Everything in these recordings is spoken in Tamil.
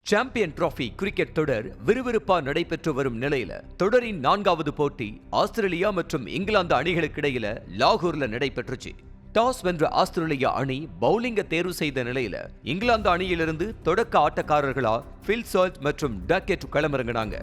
சாம்பியன் டிராபி கிரிக்கெட் தொடர் விறுவிறுப்பா நடைபெற்று வரும் நிலையில தொடரின் 4வது போட்டி ஆஸ்திரேலியா மற்றும் இங்கிலாந்து அணிகளுக்கு இடையில லாகூர்ல நடைபெற்றுச்சு. டாஸ் வென்ற ஆஸ்திரேலியா அணி பவுலிங்க தேர்வு செய்த நிலையில இங்கிலாந்து அணியிலிருந்து தொடக்க ஆட்டக்காரர்களா பில் சால்ட் மற்றும் டக்கெட் களமிறங்கினாங்க.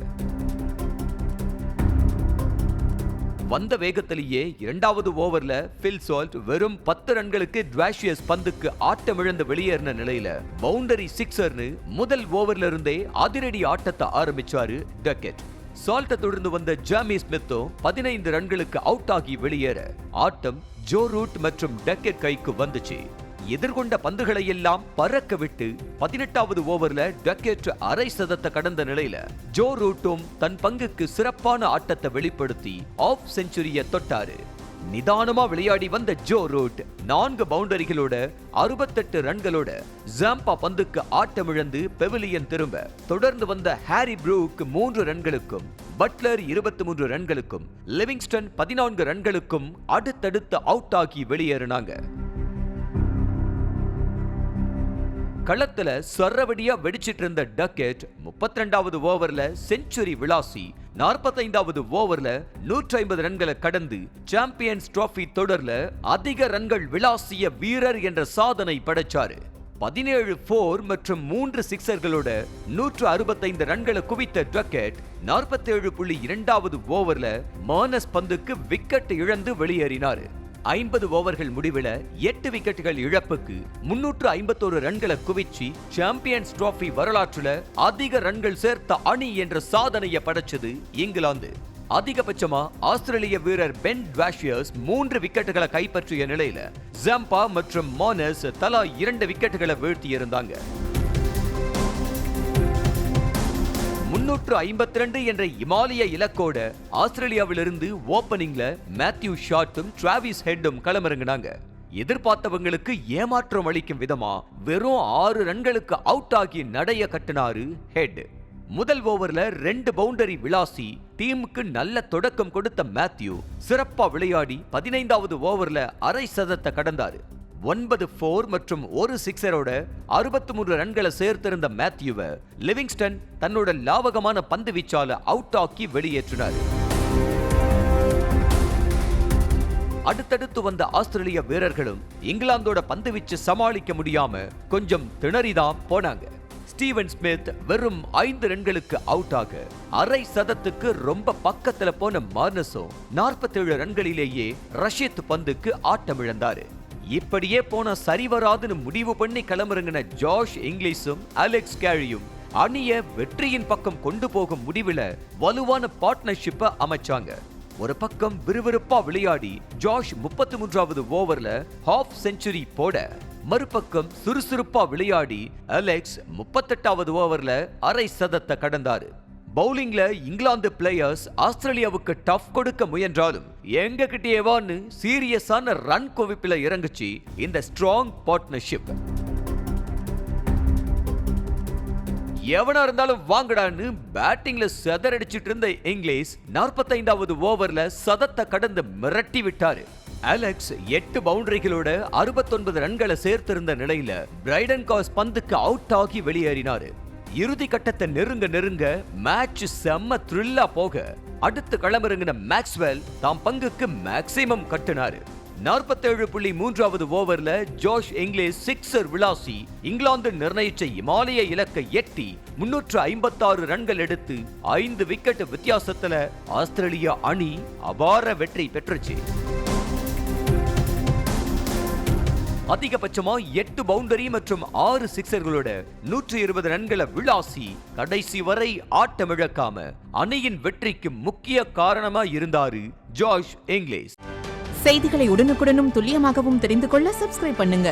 வந்த வேகத்திலேயே 2வது ஓவர்ல பில் சால்ட் வெறும் 10 ரன்களுக்கு டுவாஷியஸ் பந்துக்கு ஆட்டமிழந்து வெளியேறின நிலையில பவுண்டரி சிக்ஸர்னு முதல் ஓவர்ல இருந்தே அதிரடி ஆட்டத்தை ஆரம்பிச்சாரு டக்கெட். சால்ட்டை தொடர்ந்து வந்த ஜாமி ஸ்மித்தும் 15 ரன்களுக்கு அவுட் ஆகி வெளியேற ஆட்டம் ஜோ ரூட் மற்றும் டக்கெட் கைக்கு வந்துச்சு. எதிர்கொண்ட பந்துகளை எல்லாம் பறக்க விட்டு 18வது ஓவர்ல டக்கெட் அரை சதத்தை கடந்த நிலையில ஜோ ரூட்டும் தன் பங்குக்கு சிறப்பான ஆட்டத்தை வெளிப்படுத்தி ஆஃப் செஞ்சுரியை தொட்டாரு. நிதானமா விளையாடி வந்த ஜோ ரூட் 4 பவுண்டரிகளோட 68 ரன்களோட ஜாம்பா பந்துக்கு ஆட்டமிழந்து பெவிலியன் திரும்ப தொடர்ந்து வந்த ஹாரி ப்ரூக் 3 ரன்களுக்கும் பட்லர் 23 ரன்களுக்கும் லிவிங்ஸ்டன் 14 ரன்களுக்கும் அடுத்தடுத்து அவுட் ஆகி வெளியேறினாங்க. களத்துல சரவடியா வெடிச்சிட்டு இருந்த டக்கெட் 32வது ஓவர்ல செஞ்சுரி விளாசி 45வது ஓவர்ல 150 ரன்களை கடந்து சாம்பியன்ஸ் டிராபி தொடர்ல அதிக ரன்கள் விளாசிய வீரர் என்ற சாதனை படைச்சாரு. 17 4 மற்றும் 3 சிக்ஸர்களோட 165 ரன்களை குவித்த டக்கெட் 47.2வது ஓவர்ல மானஸ் பந்துக்கு விக்கெட் இழந்து வெளியேறினாரு. 50 ஓவர்கள் முடிவில் 8 விக்கெட்டுகள் இழப்புக்கு 351 ரன்களை குவிச்சு சாம்பியன்ஸ் டிராபி வரலாற்றுல அதிக ரன்கள் சேர்த்த அணி என்ற சாதனையை படைச்சது இங்கிலாந்து. அதிகபட்சமா ஆஸ்திரேலிய வீரர் பென் டுவாஷியஸ் 3 விக்கெட்டுகளை கைப்பற்றிய நிலையில ஜாம்பா மற்றும் மானஸ் தலா 2 விக்கெட்டுகளை வீழ்த்தியிருந்தாங்க. 352 என்ற இமாலய இலக்கோட ஆஸ்திரேலியாவிலிருந்து ஓபனிங்ல மேத்யூ ஷாட்டும் டிராவிஸ் ஹெட்டும் களமிறங்கினாங்க. எதிர்பார்த்தவங்களுக்கு ஏமாற்றம் அளிக்கும் விதமா வெறும் 6 ரன்களுக்கு அவுட் ஆகி நடைய கட்டினாரு ஹெட். முதல் ஓவர்ல 2 பவுண்டரி விளாசி டீமுக்கு நல்ல தொடக்கம் கொடுத்த மேத்யூ சிறப்பா விளையாடி 15வது ஓவர்ல அரை சதத்தை கடந்தாரு. 9 4 மற்றும் 1 சிக்ஸரோட 63 ரன்களை சேர்த்திருந்த மேத்யூவை லிவிங்ஸ்டன் தன்னோட லாவகமான பந்து வீச்சால அவுட் ஆக்கி வெளியேற்றினார். அடுத்தடுத்து வந்த ஆஸ்திரேலிய வீரர்களும் இங்கிலாந்தோட பந்து வீச்சு சமாளிக்க முடியாம கொஞ்சம் திணறிதான் போனாங்க. ஸ்டீவன் ஸ்மித் வெறும் 5 ரன்களுக்கு அவுட் ஆக அரை சதத்துக்கு ரொம்ப பக்கத்துல போன மார்னஸும் 47 ரன்களிலேயே ரஷித் பந்துக்கு ஆட்டமிழந்தாரு. இப்படியே போன சரிவராதுன்னு முடிவு பண்ணி களமிறங்கின ஜாஷ் இங்கிலீஷும் அலெக்ஸ் கேரியும் அணிய வெற்றியின் பக்கம் கொண்டு போகும் முடிவுல வலுவான பார்ட்னர்ஷிப்பை அமைச்சாங்க. ஒரு பக்கம் விறுவிறுப்பா விளையாடி ஜாஷ் 33வது ஓவர்ல ஹாஃப் செஞ்சுரி போட, மறுபக்கம் சுறுசுறுப்பா விளையாடி அலெக்ஸ் 38வது ஓவர்ல அரை சதத்தை கடந்தாரு. பவுலிங்ல இங்கிலாந்து பிளேயர்ஸ் ஆஸ்திரேலியாவுக்கு டஃப் கொடுக்க முயன்றாலும் எங்க கிட்டேவான்னு சீரியஸான ரன் குவிப்பில இறங்குச்சு இந்த ஸ்ட்ராங் பார்ட்னர்ஷிப். எவனா இருந்தாலும் வாங்கடான்னு பேட்டிங்ல செதறடிச்சிட்டு இருந்த இங்கிலீஷ் 45வது ஓவர்ல சதத்தை கடந்து மிரட்டி விட்டாரு. அலெக்ஸ் 8 பவுண்டரிகளோட 69 ரன்களை சேர்த்திருந்த நிலையில பிரைடன் காஸ் பந்துக்கு அவுட் ஆகி வெளியேறினாரு. இறுதி கட்டத்தை நெருங்க மேட்ச் செம்ம த்ரில்லா போக அடுத்து களமிறங்கின மேக்ஸ்வெல் தாம் பங்குக்கு மேக்ஸிமம் கட்டினாரு. 47.3வது ஓவர்ல ஜாஷ் இங்கிலீஷ் சிக்ஸர் விளாசி இங்கிலாந்து நிர்ணயிச்ச இமாலய இலக்கை எட்டி 356 ரன்கள் எடுத்து 5 விக்கெட் வித்தியாசத்துல ஆஸ்திரேலியா அணி அபார வெற்றி பெற்றுச்சு. அதிகபட்சமா 8 பவுண்டரி மற்றும் 6 சிக்ஸர்களோட 120 ரன்களை விளாசி கடைசி வரை ஆட்டமிழக்காம அணியின் வெற்றிக்கு முக்கிய காரணமா இருந்தாரு ஜாஷ் இங்கிலீஷ். செய்திகளை உடனுக்குடனும் துல்லியமாகவும் தெரிந்து கொள்ள சப்ஸ்கிரைப் பண்ணுங்க.